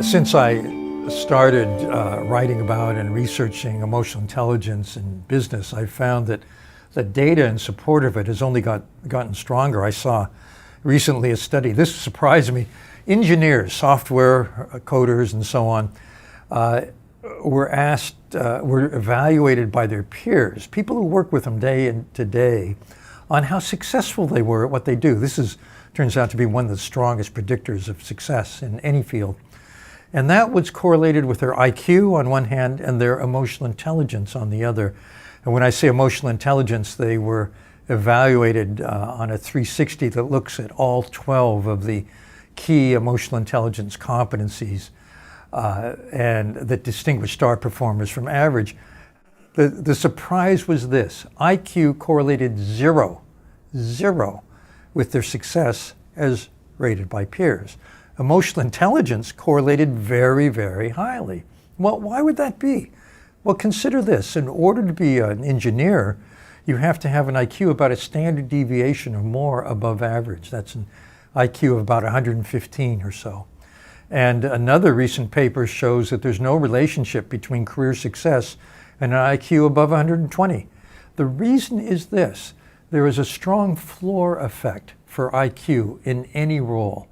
Since I started writing about and researching emotional intelligence in business, I found that the data in support of it has only gotten stronger. I saw recently a study, this surprised me, engineers, software coders and so on, were evaluated by their peers, people who work with them day in to day, on how successful they were at what they do. This turns out to be one of the strongest predictors of success in any field. And that was correlated with their IQ on one hand and their emotional intelligence on the other. And when I say emotional intelligence, they were evaluated on a 360 that looks at all 12 of the key emotional intelligence competencies and that distinguish star performers from average. The surprise was this: IQ correlated zero with their success as rated by peers. Emotional intelligence correlated very, very highly. Well, why would that be? Well, consider this. In order to be an engineer, you have to have an IQ about a standard deviation or more above average. That's an IQ of about 115 or so. And another recent paper shows that there's no relationship between career success and an IQ above 120. The reason is this: there is a strong floor effect for IQ in any role.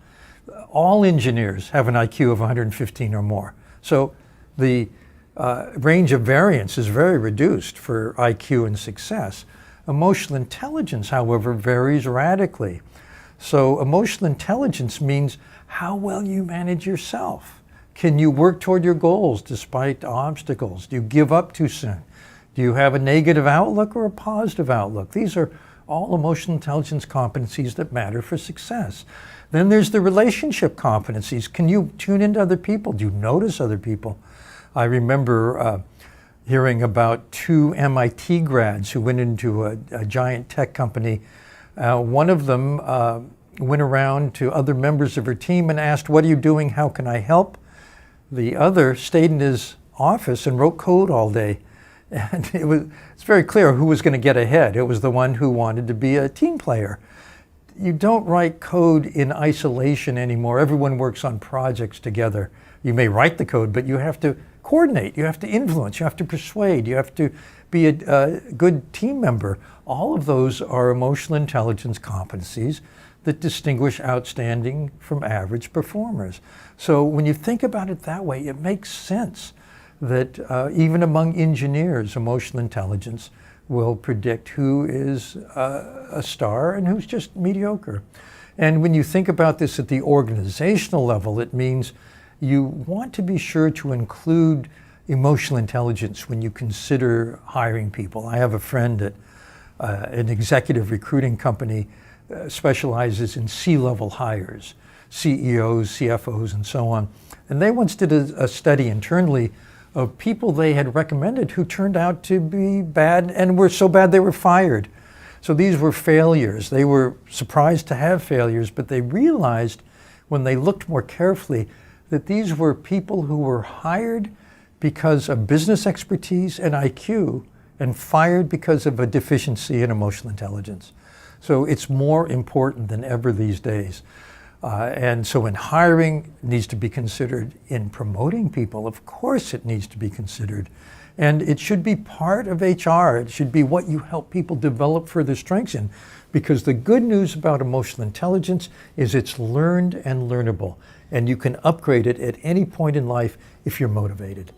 All engineers have an IQ of 115 or more. So the range of variance is very reduced for IQ and success. Emotional intelligence, however, varies radically. So emotional intelligence means how well you manage yourself. Can you work toward your goals despite obstacles? Do you give up too soon? Do you have a negative outlook or a positive outlook? These are all emotional intelligence competencies that matter for success. Then there's the relationship competencies. Can you tune into other people? Do you notice other people? I remember hearing about two MIT grads who went into a giant tech company. One of them went around to other members of her team and asked, "What are you doing? How can I help?" The other stayed in his office and wrote code all day. And it's very clear who was going to get ahead. It was the one who wanted to be a team player. You don't write code in isolation anymore. Everyone works on projects together. You may write the code, but you have to coordinate, you have to influence, you have to persuade, you have to be a good team member. All of those are emotional intelligence competencies that distinguish outstanding from average performers. So when you think about it that way, it makes sense that even among engineers, emotional intelligence will predict who is a star and who's just mediocre. And when you think about this at the organizational level, it means you want to be sure to include emotional intelligence when you consider hiring people. I have a friend at an executive recruiting company specializes in C-level hires, CEOs, CFOs, and so on. And they once did a study internally of people they had recommended who turned out to be bad and were so bad they were fired. So these were failures. They were surprised to have failures, but they realized when they looked more carefully that these were people who were hired because of business expertise and IQ and fired because of a deficiency in emotional intelligence. So it's more important than ever these days. And so in hiring, it needs to be considered. In promoting people, of course it needs to be considered. And it should be part of HR. It should be what you help people develop further strengths in. Because the good news about emotional intelligence is it's learned and learnable. And you can upgrade it at any point in life if you're motivated.